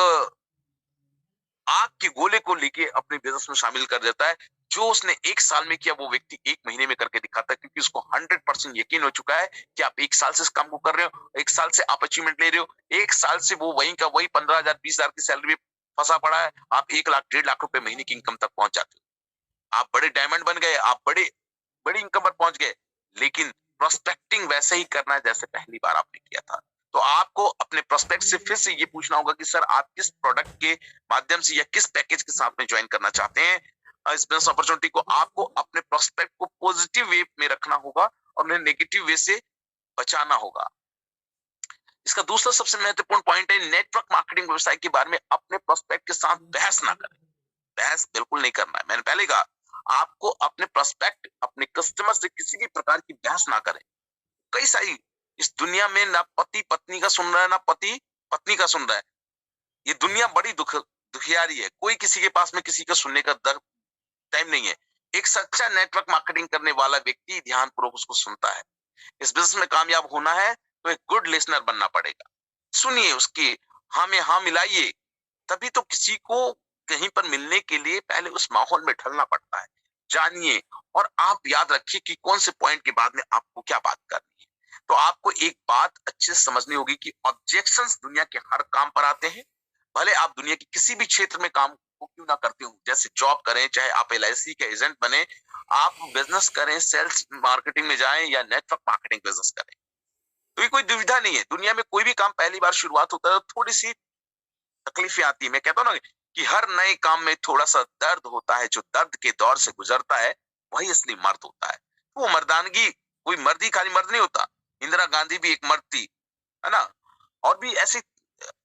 आग के गोले को लेके अपने बिजनेस में शामिल कर देता है। जो उसने 1 साल में किया वो व्यक्ति 1 महीने में करके दिखाता है, क्योंकि उसको 100% यकीन हो चुका है कि आप 1 साल से इस काम को कर रहे हो, 1 साल से आप अचीवमेंट ले रहे हो, 1 साल से वो वही का वही 15,000 20,000 की सैलरी फंसा पड़ा है, आप 1 लाख 1.5 लाख रुपए महीने की इनकम तक पहुंच जाते हो, आप बड़े डायमंड बन गए, आप बड़े बड़ी इनकम पर पहुंच गए, लेकिन प्रोस्पेक्टिंग वैसे ही करना है जैसे पहली बार आपने किया था। तो आपको अपने प्रोस्पेक्ट से फिर से ये पूछना होगा कि सर आप किस प्रोडक्ट के माध्यम से या किस पैकेज के साथ में ज्वाइन करना चाहते हैं इस बिजनेस अपॉर्चुनिटी को। आपको अपने प्रोस्पेक्ट को पॉजिटिव वे में रखना होगा और उन्हें नेगेटिव वे से बचाना होगा। इसका दूसरा सबसे महत्वपूर्ण पॉइंट है, नेटवर्क मार्केटिंग व्यवसाय के बारे में अपने प्रोस्पेक्ट के साथ बहस ना करें। बहस बिल्कुल नहीं करना है। मैंने पहले कहा, आपको अपने प्रोस्पेक्ट, अपने कस्टमर से किसी भी प्रकार की बहस ना करें। कई सारी इस दुनिया में ना पति पत्नी का सुन रहा है, ना पति पत्नी का सुन रहा है। ये दुनिया बड़ी दुखियारी है। कोई किसी के पास में किसी का सुनने का टाइम नहीं है। एक सच्चा नेटवर्क मार्केटिंग करने वाला व्यक्ति ध्यानपूर्वक उसको सुनता है। इस बिजनेस में कामयाब होना है तो एक गुड लिसनर बनना पड़ेगा। सुनिए, उसकी हाँ में हाँ मिलाइए, तभी तो किसी को कहीं पर मिलने के लिए पहले उस माहौल में ढलना पड़ता है। जानिए और आप याद रखिए कि कौन से पॉइंट के बाद में आपको क्या बात करनी है। तो आपको एक बात अच्छे से समझनी होगी कि ऑब्जेक्शंस दुनिया के हर काम पर आते हैं। भले आप दुनिया के किसी भी क्षेत्र में काम को क्यों ना करते हो, जैसे जॉब करें, चाहे आप LIC के एजेंट बने, आप बिजनेस करें, सेल्स मार्केटिंग में जाएं या नेटवर्क मार्केटिंग बिजनेस करें, तो ये कोई दुविधा नहीं है। दुनिया में कोई भी काम पहली बार शुरुआत होता है तो थोड़ी सी तकलीफें आती है। मैं कहता हूँ ना कि हर नए काम में थोड़ा सा दर्द होता है। जो दर्द के दौर से गुजरता है वही असली मर्द होता है। वो मर्दानगी, कोई मर्द ही खाली मर्द नहीं होता। इंदिरा गांधी भी एक मर्द थी, है ना। और भी ऐसी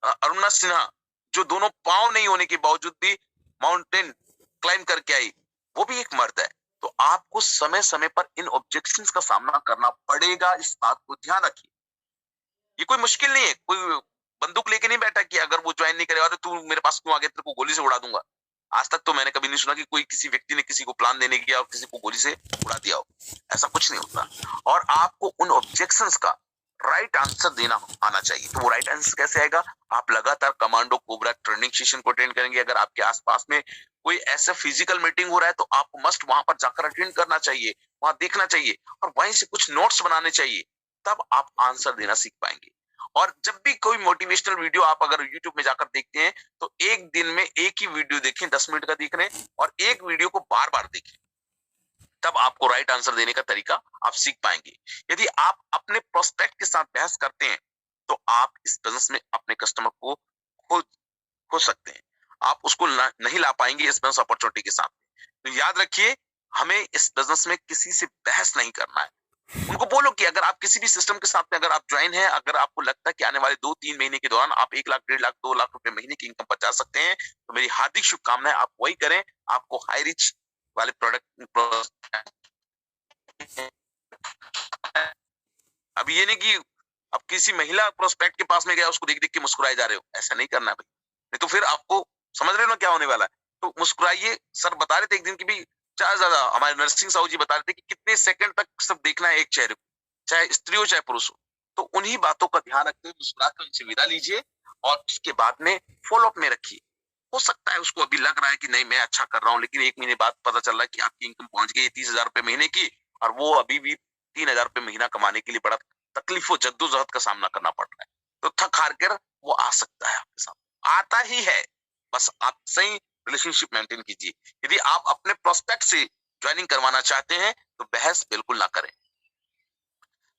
अरुणा सिन्हा, जो दोनों पांव नहीं होने के बावजूद भी माउंटेन क्लाइम करके आई, वो भी एक मर्द है। तो आपको समय समय पर इन ऑब्जेक्शंस का सामना करना पड़ेगा। इस बात को ध्यान रखिए। ये कोई मुश्किल नहीं है। कोई बंदूक लेके नहीं बैठा कि अगर वो ज्वाइन नहीं करेगा तो तू मेरे पास क्यों आ गया, तेरे को गोली से उड़ा दूंगा। आज तक तो मैंने कभी नहीं सुना कि कोई किसी व्यक्ति ने किसी को प्लान देने किया और किसी को गोली से उड़ा दिया हो। ऐसा कुछ नहीं होता। और आपको उन ऑब्जेक्शंस का राइट आंसर देना आना चाहिए। तो वो राइट आंसर कैसे आएगा? आप लगातार कमांडो कोबरा ट्रेनिंग सेशन को अटेंड करेंगे। अगर आपके आसपास में कोई ऐसा फिजिकल मीटिंग हो रहा है तो आपको मस्ट वहां पर जाकर अटेंड करना चाहिए, वहां देखना चाहिए और वहीं से कुछ नोट्स बनाने चाहिए। तब आप आंसर देना सीख पाएंगे। और जब भी कोई मोटिवेशनल वीडियो आप अगर YouTube में जाकर देखते हैं तो एक दिन में एक ही वीडियो देखें, 10 मिनट का देख रहे हैं, और एक वीडियो को बार बार देखें। तब आपको राइट आंसर देने का तरीका आप सीख पाएंगे। यदि आप अपने प्रोस्पेक्ट के साथ बहस करते हैं तो आप इस बिजनेस में अपने कस्टमर को खो सकते हैं। आप उसको नहीं ला पाएंगे इस बिजनेस अपॉर्चुनिटी के साथ। तो याद रखिए, हमें इस बिजनेस में किसी से बहस नहीं करना है। उनको बोलो कि अगर आप किसी भी सिस्टम के साथ में अगर आप ज्वाइन हैं, अगर आपको लगता है कि आने वाले 2-3 महीने के दौरान आप 1 लाख, 1.5 लाख, 2 लाख रुपए महीने की इनकम पर जा सकते हैं, तो मेरी हार्दिक शुभकामनाएं। आप वही करें। आपको हाई रिच वाले प्रोडक्ट, अब ये नहीं कि अब किसी महिला प्रोस्पेक्ट के पास में गया उसको देख देख के मुस्कुराए जा रहे हो, ऐसा नहीं करना भाई। नहीं तो फिर आपको समझ रहे हो ना क्या होने वाला है। तो मुस्कुराइए। सर बता रहे थे एक दिन की भी ज्यादा हमारे नरसिंह साहू जी बता रहे थे कि कितने सेकंड तक सब देखना है एक चेहरे को, चाहे स्त्री हो चाहे पुरुष हो। तो उन्हीं बातों का ध्यान रखते हुए मुस्कुरा कर उनसे विदा लीजिए और उसके बाद में फॉलो अप में रखिए। हो सकता है उसको अभी लग रहा है कि नहीं मैं अच्छा कर रहा हूँ, लेकिन 1 महीने बाद पता चल रहा है कि आपकी इनकम पहुंच गई 30,000 रुपए महीने की और वो अभी भी 3,000 रुपए महीना कमाने के लिए बड़ा तकलीफ और जद्दोजहद का सामना करना पड़ रहा है। तो थक हार कर वो आ सकता है आपके साथ, आता ही है। बस आप सही रिलेशनशिप मेंटेन कीजिए। यदि आप अपने प्रोस्पेक्ट से ज्वाइनिंग करवाना चाहते हैं तो बहस बिल्कुल ना करें।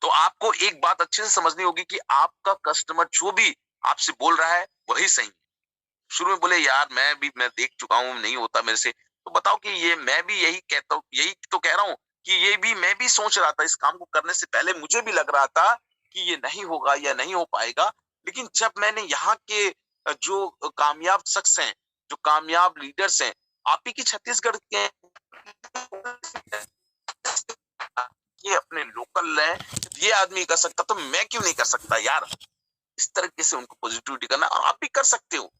तो आपको एक बात अच्छे से समझनी होगी कि आपका कस्टमर जो भी आपसे बोल रहा है वही सही है। शुरू में बोले यार मैं देख चुका हूं, नहीं होता मेरे से, तो बताओ कि ये मैं भी यही कहता हूं, यही तो कह रहा हूं कि ये भी मैं भी सोच रहा था। इस काम को करने से पहले मुझे भी लग रहा था कि ये नहीं होगा या नहीं हो पाएगा, लेकिन जब मैंने यहाँ के जो कामयाब शख्स हैं, जो कामयाब लीडर्स हैं, आप ही की छत्तीसगढ़ के ये अपने लोकल है, ये आदमी कर सकता तो मैं क्यों नहीं कर सकता यार। इस तरीके से उनको पॉजिटिविटी करना, और आप भी कर सकते हो।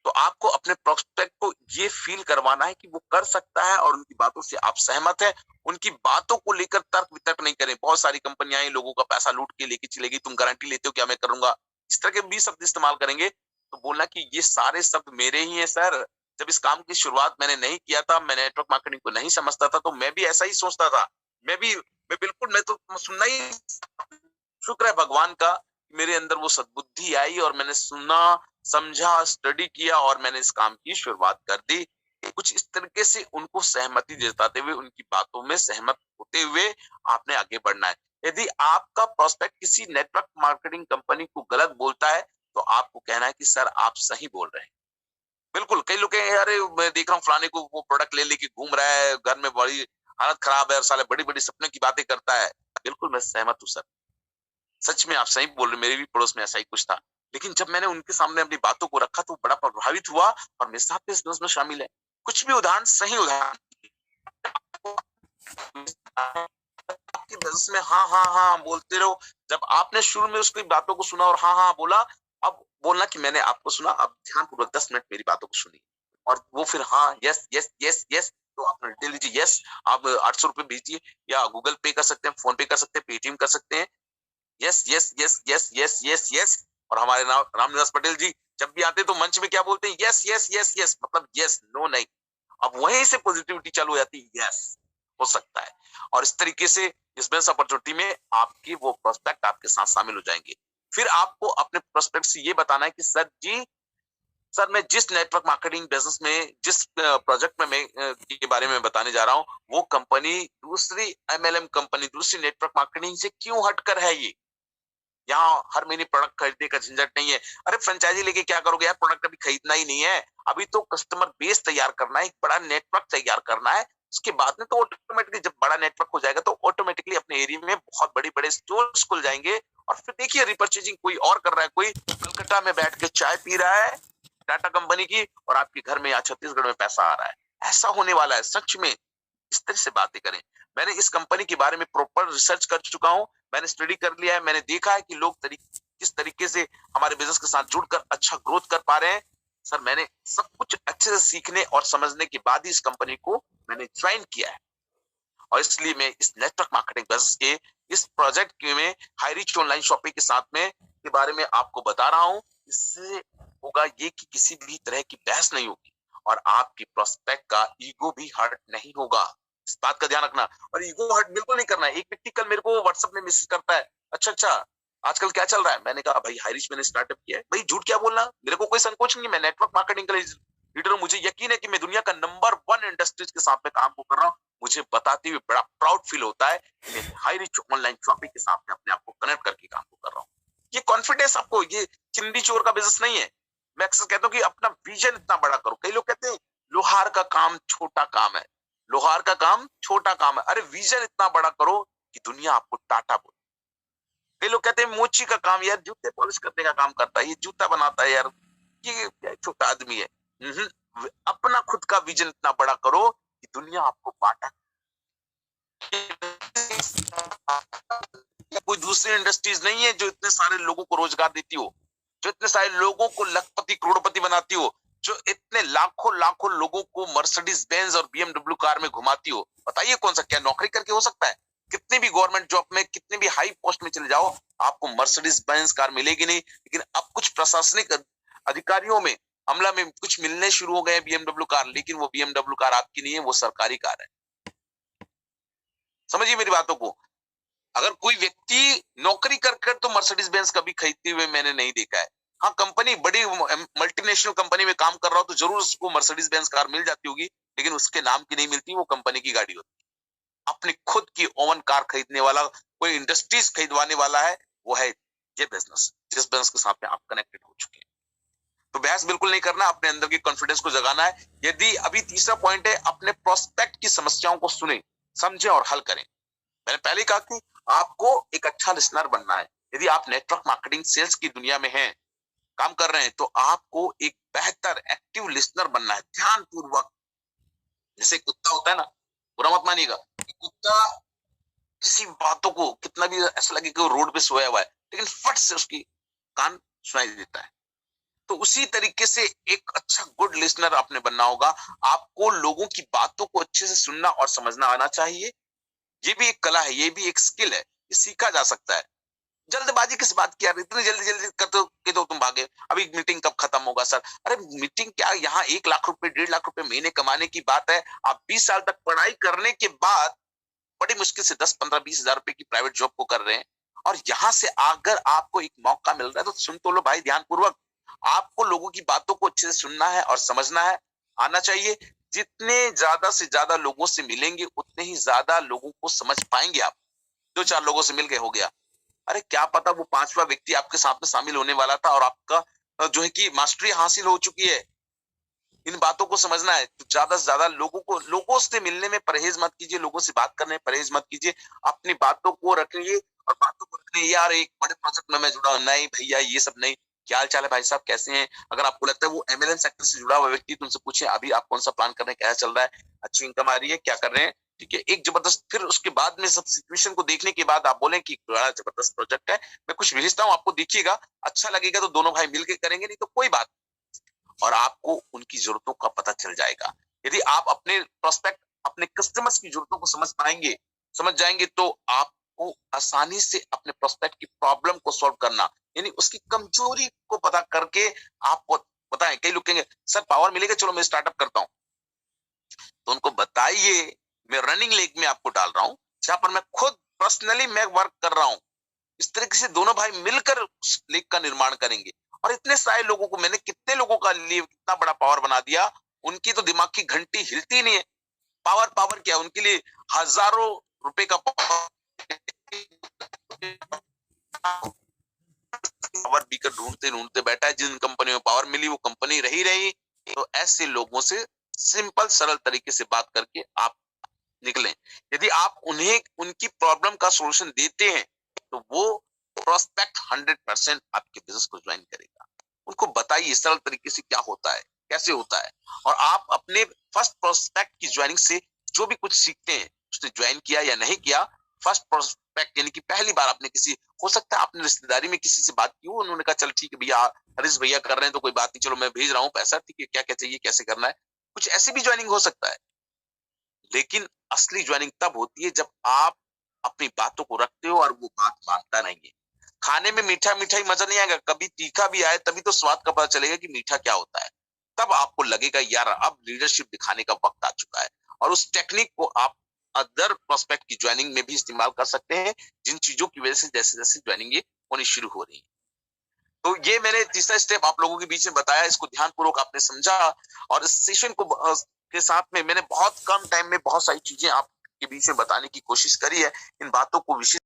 तो आपको अपने प्रोस्पेक्ट को ये फील करवाना है कि वो कर सकता है और उनकी बातों से आप सहमत हैं। उनकी बातों को लेकर तर्क वितर्क नहीं करें। बहुत सारी कंपनियां लोगों का पैसा लूट के लेके चलेगी, तुम गारंटी लेते हो क्या मैं करूंगा, इस तरह के भी शब्द इस्तेमाल करेंगे। तो बोलना कि ये सारे शब्द मेरे ही हैं सर। जब इस काम की शुरुआत मैंने नहीं किया था, मैं नेटवर्क मार्केटिंग को नहीं समझता था, तो मैं भी ऐसा ही सोचता था। मैं तो सुनना ही, शुक्र है भगवान का, मेरे अंदर वो सद्बुद्धि आई और मैंने सुना, समझा, स्टडी किया और मैंने इस काम की शुरुआत कर दी। कुछ इस तरीके से उनको सहमति जताते हुए, उनकी बातों में सहमत होते हुए आपने आगे बढ़ना है। यदि आपका प्रोस्पेक्ट किसी नेटवर्क मार्केटिंग कंपनी को गलत बोलता है तो आपको कहना है कि सर आप सही बोल रहे हैं। बिल्कुल, कई लोग कहेंगे अरे मैं देख रहा हूँ फलाने को वो प्रोडक्ट ले लेके घूम रहा है, घर में बड़ी हालत खराब है और साले बड़ी बड़ी सपने की बातें करता है। बिल्कुल मैं सहमत हूँ सर, सच में आप सही बोल रहे, मेरे भी पड़ोस में ऐसा ही कुछ था। लेकिन जब मैंने उनके सामने अपनी बातों को रखा तो बड़ा प्रभावित हुआ और मेरे साथ भी इस बिजनेस में शामिल है। कुछ भी उदाहरण, सही उदाहरण आपके बिजनेस में हाँ हाँ हाँ बोलते रहो। जब आपने शुरू में उसकी बातों को सुना और हाँ हाँ बोला, अब बोलना कि मैंने आपको सुना, अब ध्यानपूर्वक 10 मिनट मेरी बातों को सुनिए। और वो फिर हाँ यस यस यस यस, तो आप दे लीजिए यस, आप 800 रुपए भेजिए या गूगल पे कर सकते हैं, फोन पे कर सकते हैं, पेटीएम कर सकते हैं। Yes yes yes yes yes yes yes. और हमारे रामनिवास पटेल जी जब भी आते तो मंच में क्या बोलते हैं? यस यस यस यस, मतलब यस, नो नहीं। अब वहीं से पॉजिटिविटी चालू हो जाती है, यस हो सकता है। और इस तरीके से इस बिजनेस अपॉर्चुनिटी में आपकी वो प्रोस्पेक्ट आपके साथ शामिल हो जाएंगे। फिर आपको अपने प्रोस्पेक्ट से ये बताना है कि सर जी, सर मैं जिस नेटवर्क मार्केटिंग बिजनेस में, जिस प्रोजेक्ट में मैं के बारे में बताने जा रहा हूँ, वो कंपनी दूसरी एमएलएम कंपनी, दूसरी नेटवर्क मार्केटिंग से क्यों हटकर है। ये यहाँ हर महीने प्रोडक्ट खरीदने का झंझट नहीं है। अरे फ्रेंचाइजी लेके क्या करोगे यार, प्रोडक्ट अभी खरीदना ही नहीं है, अभी तो कस्टमर बेस तैयार करना है, एक बड़ा नेटवर्क तैयार करना है। उसके बाद में तो ऑटोमेटिकली जब बड़ा नेटवर्क हो जाएगा तो ऑटोमेटिकली अपने एरिया में बहुत बड़े बड़े स्टोर्स खुल जाएंगे। और फिर देखिए रिपर्चेजिंग कोई और कर रहा है, कोई कलकत्ता में बैठ के चाय पी रहा है टाटा कंपनी की, और आपके घर में या छत्तीसगढ़ में पैसा आ रहा है। ऐसा होने वाला है सच में। इस तरह से बातें करें। मैंने इस कंपनी के बारे में प्रॉपर रिसर्च कर चुका हूं, मैंने स्टडी कर लिया है, मैंने देखा है कि लोग किस तरीके से हमारे बिजनेस के साथ जुड़कर अच्छा ग्रोथ कर पा रहे हैं। सर मैंने सब कुछ अच्छे से सीखने और समझने के बाद ही इस कंपनी को मैंने ज्वाइन किया है। और इसलिए मैं इस नेटवर्क मार्केटिंग बिजनेस के इस प्रोजेक्ट में हाई रीच ऑनलाइन शॉपिंग के साथ में के बारे में आपको बता रहा हूं। इससे होगा ये कि किसी भी तरह की बहस नहीं होगी और आपकी प्रोस्पेक्ट का ईगो भी हर्ट नहीं होगा। इस बात का ध्यान रखना। और ईगो हर्ट बिल्कुल नहीं करना है। एक व्यक्ति कल मेरे को व्हाट्सएप में मैसेज करता है, अच्छा आजकल क्या चल रहा है। मैंने कहा भाई हाई रीच मैंने स्टार्टअप किया है। भाई झूठ क्या बोलना, मेरे को कोई संकोच नहीं है, मैं नेटवर्क मार्केटिंग का लीडर हूं। मुझे यकीन है कि मैं दुनिया का नंबर 1 इंडस्ट्रीज के साथ में काम को कर रहा हूँ। मुझे बताते हुए बड़ा प्राउड फील होता है कि मैं हाई रीच ऑनलाइन शॉपिंग के साथ में अपने आप को कनेक्ट करके काम को कर रहा हूँ। ये कॉन्फिडेंस आपको, ये चिंदी चोर का बिजनेस नहीं है। मैं अक्सर कहता हूँ कि अपना विजन इतना बड़ा करो। कई लोग कहते हैं लोहार का काम छोटा काम है, लोहार का काम छोटा काम है। अरे विजन इतना बड़ा करो कि दुनिया आपको टाटा बोले। कई लोग कहते हैं मोची का काम यार जूते पॉलिश करने का काम करता है, ये जूता बनाता है यार, ये छोटा आदमी है। अपना खुद का विजन इतना बड़ा करो कि दुनिया आपको बांटा। कोई दूसरी इंडस्ट्रीज नहीं है जो इतने सारे लोगों को रोजगार देती हो, जो इतने सारे लोगों को लखपति करोड़पति बनाती हो, जो इतने लाखों लाखों लोगों को मर्सिडीज बेंज और बीएमडब्ल्यू कार में घुमाती हो। बताइए कौन सा, क्या नौकरी करके हो सकता है? कितने भी गवर्नमेंट जॉब में, कितने भी हाई पोस्ट में चले जाओ, आपको मर्सिडीज बेंज कार मिलेगी नहीं। लेकिन अब कुछ प्रशासनिक अधिकारियों में, अमला में कुछ मिलने शुरू हो गए बीएमडब्ल्यू कार, लेकिन वो बीएमडब्ल्यू कार आपकी नहीं है, वो सरकारी कार है। समझिए मेरी बातों को। अगर कोई व्यक्ति नौकरी कर तो मर्सिडीज बेंज कभी खरीदते हुए मैंने नहीं देखा है। हाँ, कंपनी बड़ी मल्टीनेशनल कंपनी में काम कर रहा हो तो जरूर उसको मर्सिडीज बेंज कार मिल जाती होगी, लेकिन उसके नाम की नहीं मिलती, वो कंपनी की गाड़ी होती है। अपनी खुद की ओवन कार खरीदने वाला, कोई इंडस्ट्रीज खरीदवाने वाला है, वो है ये बिजनेस, जिस बिजनेस के साथ में आप कनेक्टेड हो चुके हैं। तो बहस बिल्कुल नहीं करना, अपने अंदर की कॉन्फिडेंस को जगाना है। यदि अभी तीसरा पॉइंट है, अपने प्रोस्पेक्ट की समस्याओं को सुने, समझे और हल करें। मैंने पहले कहा कि आपको एक अच्छा लिसनर बनना है। यदि आप नेटवर्क मार्केटिंग सेल्स की दुनिया में हैं, काम कर रहे हैं, तो आपको एक बेहतर एक्टिव लिसनर बनना है, ध्यानपूर्वक। जैसे कुत्ता होता है ना, बुरा मत मानिएगा, कुत्ता किसी बातों को कितना भी ऐसा लगे कि वो रोड पे सोया हुआ है, लेकिन फट से उसकी कान सुनाई देता है। तो उसी तरीके से एक अच्छा गुड लिसनर आपने बनना होगा। आपको लोगों की बातों को अच्छे से सुनना और समझना आना चाहिए। ये भी एक कला है, ये भी एक स्किल है, ये सीखा जा सकता है। जल्दबाजी किस बात की यार, इतनी जल्दी करते कि तो तुम भागे, अभी मीटिंग कब खत्म होगा सर। अरे मीटिंग क्या, यहाँ 1 लाख रुपए 1.5 लाख रुपए महीने कमाने की बात है। आप 20 साल तक पढ़ाई करने के बाद बड़ी मुश्किल से 10, 15, 20 हजार रुपए की प्राइवेट जॉब को कर रहे हैं, और यहाँ से अगर आपको एक मौका मिल रहा है तो सुन तो लो भाई ध्यानपूर्वक। आपको लोगों की बातों को अच्छे से सुनना है और समझना है, आना चाहिए। जितने ज्यादा से ज्यादा लोगों से मिलेंगे उतने ही ज्यादा लोगों को समझ पाएंगे आप। 2-4 लोगों से मिल गए हो गया, अरे क्या पता वो 5वां व्यक्ति आपके साथ में शामिल होने वाला था और आपका जो है कि मास्टरी हासिल हो चुकी है। इन बातों को समझना है। तो ज्यादा से ज्यादा लोगों से मिलने में परहेज मत कीजिए, लोगों से बात करने में परहेज मत कीजिए। अपनी बातों को रखिए और बातों को रखने, यार एक बड़े प्रोजेक्ट में मैं जुड़ा हूं, नहीं भैया ये सब नहीं। क्या हाल चाल है भाई साहब, कैसे हैं? अगर आपको लगता है वो एमएलएन सेक्टर से जुड़ा हुआ व्यक्ति, तो उनसे पूछिए अभी आप कौन सा प्लान कर रहे हैं, क्या चल रहा है, अच्छी इनकम आ रही है, क्या कर रहे हैं, ठीक है। एक जबरदस्त, फिर उसके बाद में सब सिचुएशन को देखने के बाद आप बोलें कि बड़ा जबरदस्त प्रोजेक्ट है, मैं कुछ भेजता हूँ आपको, देखिएगा, अच्छा लगेगा तो दोनों भाई मिलकर करेंगे, नहीं तो कोई बात। और आपको उनकी जरूरतों का पता चल जाएगा। यदि आप अपने प्रोस्पेक्ट, अपने कस्टमर्स की जरूरतों को समझ जाएंगे तो आपको आसानी से अपने प्रोस्पेक्ट की प्रॉब्लम को सॉल्व करना, यानी उसकी कमजोरी को पता करके आपको बताएं। कई लोग कहेंगे सर पावर मिलेगा, चलो मैं स्टार्टअप करता हूं, तो उनको बताइए मैं रनिंग लेग में आपको डाल रहा हूं, जहां पर मैं खुद पर्सनली मैं वर्क कर रहा हूं। इस तरीके से दोनों भाई मिलकर उस लेग का निर्माण करेंगे। और इतने सारे लोगों को, मैंने कितने लोगों का लिए कितना बड़ा पावर बना दिया, उनकी तो दिमाग की घंटी हिलती नहीं है। पावर क्या, उनके लिए हजारों रुपए का पावर बीकर ढूंढते बैठा है। जिन कंपनी में पावर मिली वो कंपनी रही। तो ऐसे लोगों से सिंपल सरल तरीके से बात करके आप निकलें। यदि आप उन्हें उनकी प्रॉब्लम का सॉल्यूशन देते हैं तो वो प्रोस्पेक्ट 100% आपके बिजनेस को ज्वाइन करेगा। उनको बताइए सरल तरीके से क्या होता है, कैसे होता है। और आप अपने फर्स्ट प्रोस्पेक्ट की ज्वाइनिंग से जो भी कुछ सीखते हैं, उसने ज्वाइन किया या नहीं किया, फर्स्ट प्रोस्पेक्ट यानी कि पहली बार आपने किसी, हो सकता है आपने रिश्तेदारी में किसी से बात की हो, उन्होंने कहा चल ठीक है भैया, हरीश भैया कर रहे हैं तो कोई बात नहीं, चलो मैं भेज रहा हूँ पैसा, ठीक है, क्या क्या चाहिए, कैसे करना है, कुछ ऐसी भी ज्वाइनिंग हो सकता है। लेकिन असली ज्वाइनिंग तब होती है जब आप अपनी बातों को रखते हो और वो बात मानता नहीं है। खाने में मीठा ही मजा नहीं आएगा, कभी तीखा भी आए तभी तो स्वाद का पता चलेगा कि मीठा क्या होता है। तब आपको लगेगा यार अब लीडरशिप दिखाने का वक्त आ चुका है। और उस टेक्निक को आप अदर प्रोस्पेक्ट की ज्वाइनिंग में भी इस्तेमाल कर सकते हैं, जिन चीजों की वजह से जैसे जैसे ज्वाइनिंग होनी शुरू हो रही है। तो ये मैंने तीसरा स्टेप आप लोगों के बीच में बताया, इसको ध्यानपूर्वक आपने समझा। और इस सेशन को के साथ में मैंने बहुत कम टाइम में बहुत सारी चीजें आपके बीच में बताने की कोशिश करी है। इन बातों को विशेष